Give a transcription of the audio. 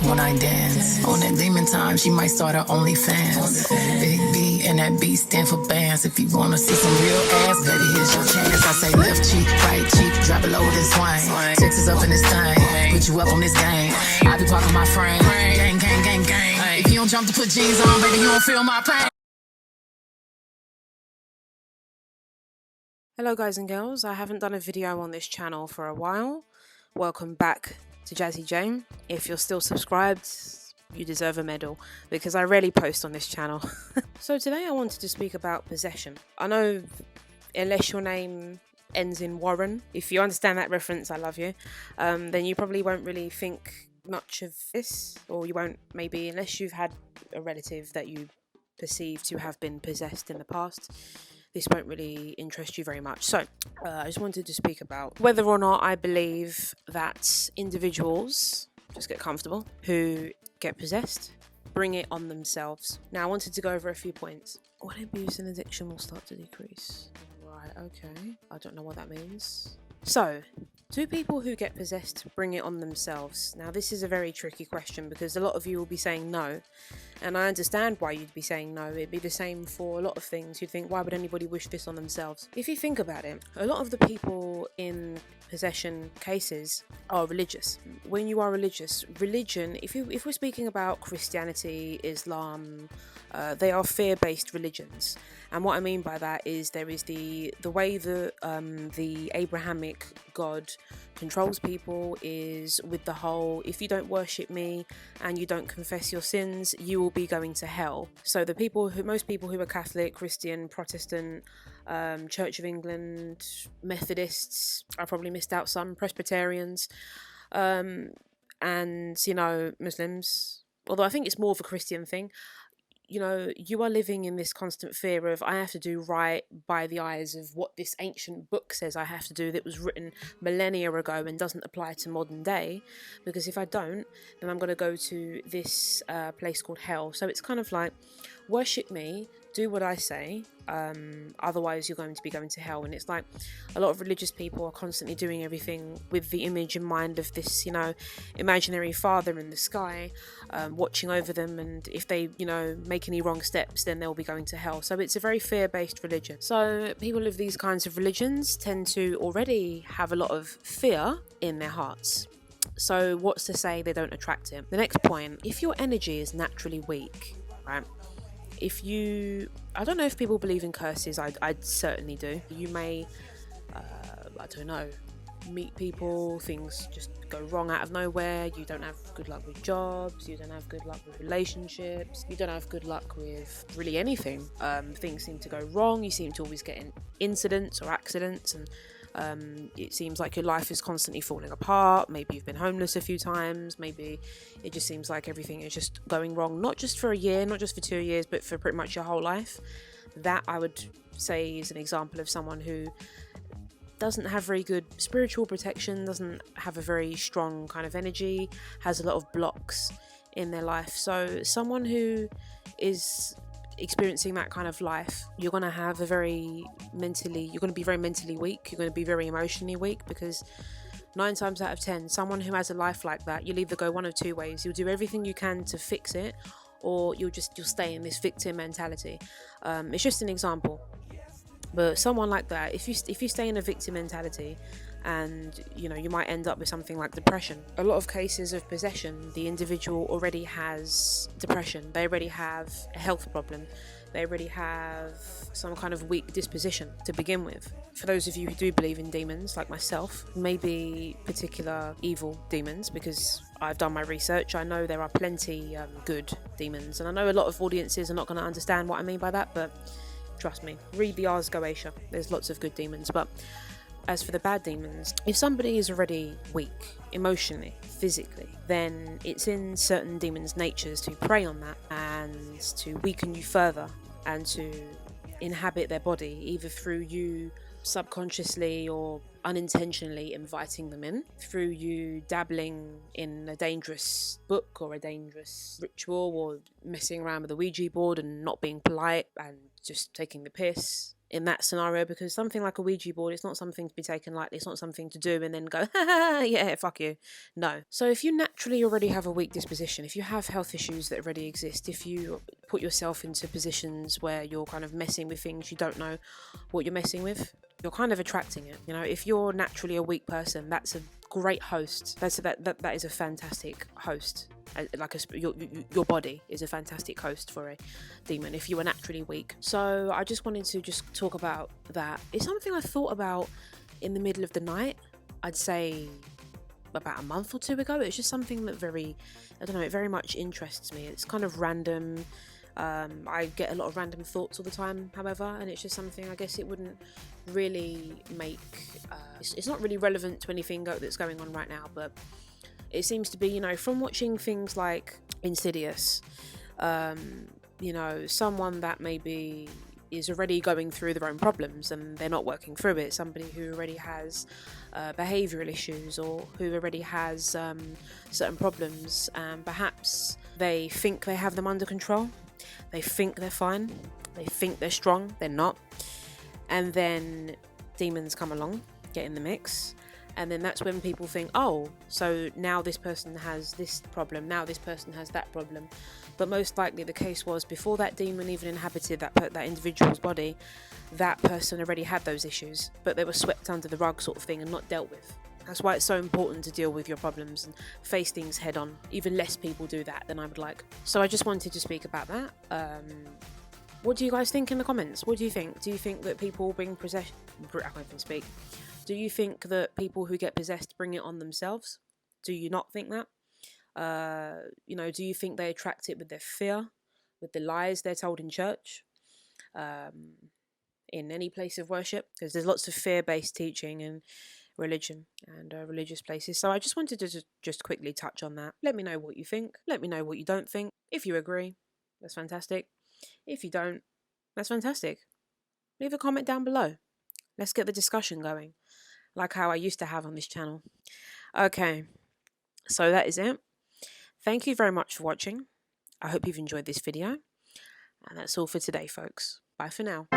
when I dance. On that demon time, she might start her OnlyFans. Big B and that B stand for bands. If you wanna see some real ass, baby, here's your chance. I say left cheek, right cheek, drop it low with this swing. Texas up in this thing, put you up on this game. I be parking my frame, gang, gang, gang, gang. If you don't jump to put jeans on, baby, you won't feel my pain. Hello guys and girls, I haven't done a video on this channel for a while. Welcome back to Jazzy Jane. If you're still subscribed, you deserve a medal because I rarely post on this channel. So today I wanted to speak about possession. I know unless your name ends in Warren, if you understand that reference, I love you, then you probably won't really think much of this, or you won't maybe, unless you've had a relative that you perceive to have been possessed in the past. This won't really interest you very much. So I just wanted to speak about whether or not I believe that individuals, just get comfortable, who get possessed, bring it on themselves. Now I wanted to go over a few points. When abuse and addiction will start to decrease. Right, okay. I don't know what that means. So, do people who get possessed bring it on themselves? Now this is a very tricky question because a lot of you will be saying no. And I understand why you'd be saying no. It'd be the same for a lot of things. You'd think, why would anybody wish this on themselves? If you think about it, a lot of the people in possession cases are religious. When you are religious, religion, if we're speaking about Christianity, Islam, they are fear-based religions. And what I mean by that is there is the way that the Abrahamic God controls people is with the whole, if you don't worship me and you don't confess your sins, you will be going to hell. So the people who, most people who are Catholic, Christian, Protestant, Church of England, Methodists, I probably missed out some, Presbyterians, and, you know, Muslims, although I think it's more of a Christian thing. You know, you are living in this constant fear of, I have to do right by the eyes of what this ancient book says I have to do that was written millennia ago and doesn't apply to modern day, because if I don't, then I'm going to go to this place called hell. So it's kind of like, worship me, do what I say, otherwise you're going to be going to hell. And it's like a lot of religious people are constantly doing everything with the image in mind of this, you know, imaginary father in the sky watching over them, and if they, you know, make any wrong steps, then they'll be going to hell. So it's a very fear-based religion. So people of these kinds of religions tend to already have a lot of fear in their hearts. So what's to say they don't attract it? The next point, if your energy is naturally weak, right? If you, I don't know if people believe in curses, I certainly do. You may, I don't know, meet people, things just go wrong out of nowhere, you don't have good luck with jobs, you don't have good luck with relationships, you don't have good luck with really anything. Things seem to go wrong, you seem to always get in incidents or accidents, and it seems like your life is constantly falling apart. Maybe you've been homeless a few times, maybe it just seems like everything is just going wrong, not just for a year, not just for 2 years, but for pretty much your whole life. That, I would say, is an example of someone who doesn't have very good spiritual protection, doesn't have a very strong kind of energy, has a lot of blocks in their life. So someone who is experiencing that kind of life, you're going to have a very mentally, you're going to be very mentally weak, you're going to be very emotionally weak, because 9 times out of 10, someone who has a life like that, you'll either go one of two ways. You'll do everything you can to fix it, or you'll stay in this victim mentality. It's just an example, but someone like that, if you stay in a victim mentality, and you know, you might end up with something like depression. A lot of cases of possession, the individual already has depression, they already have a health problem, they already have some kind of weak disposition to begin with. For those of you who do believe in demons, like myself, maybe particular evil demons, because I've done my research, I know there are plenty good demons, and I know a lot of audiences are not going to understand what I mean by that, but trust me, read the Ars Goetia, there's lots of good demons. But as for the bad demons, if somebody is already weak, emotionally, physically, then it's in certain demons' natures to prey on that and to weaken you further and to inhabit their body, either through you subconsciously or unintentionally inviting them in, through you dabbling in a dangerous book or a dangerous ritual, or messing around with a Ouija board and not being polite and just taking the piss, in that scenario, because something like a Ouija board, it's not something to be taken lightly. It's not something to do and then go, yeah, fuck you. No. So if you naturally already have a weak disposition, if you have health issues that already exist, if you put yourself into positions where you're kind of messing with things you don't know what you're messing with, you're kind of attracting it. You know, if you're naturally a weak person, that's a great host. That is a fantastic host. Like your body is a fantastic host for a demon if you are naturally weak. So I just wanted to just talk about that. It's something I thought about in the middle of the night. I'd say about a month or two ago. It's just something that it very much interests me. It's kind of random. I get a lot of random thoughts all the time, however, and it's just something, I guess it wouldn't really make, it's not really relevant to anything that's going on right now, but it seems to be, you know, from watching things like Insidious, you know, someone that maybe is already going through their own problems and they're not working through it, somebody who already has behavioural issues or who already has certain problems, and perhaps they think they have them under control. They think they're fine, they think they're strong, they're not, and then demons come along, get in the mix, and then that's when people think, oh, so now this person has this problem, now this person has that problem. But most likely the case was, before that demon even inhabited that individual's body, that person already had those issues, but they were swept under the rug sort of thing and not dealt with. That's why it's so important to deal with your problems and face things head on. Even less people do that than I would like. So I just wanted to speak about that. What do you guys think in the comments? What do you think? Do you think that people bring possession... I can't even speak. Do you think that people who get possessed bring it on themselves? Do you not think that? You know, do you think they attract it with their fear, with the lies they're told in church, in any place of worship? Because there's lots of fear-based teaching and religion and religious places. So I just wanted to just quickly touch on that. Let me know what you think. Let me know what you don't think. If you agree, that's fantastic. If you don't, that's fantastic. Leave a comment down below. Let's get the discussion going, like how I used to have on this channel. Okay, so that is it. Thank you very much for watching. I hope you've enjoyed this video. And that's all for today, folks. Bye for now.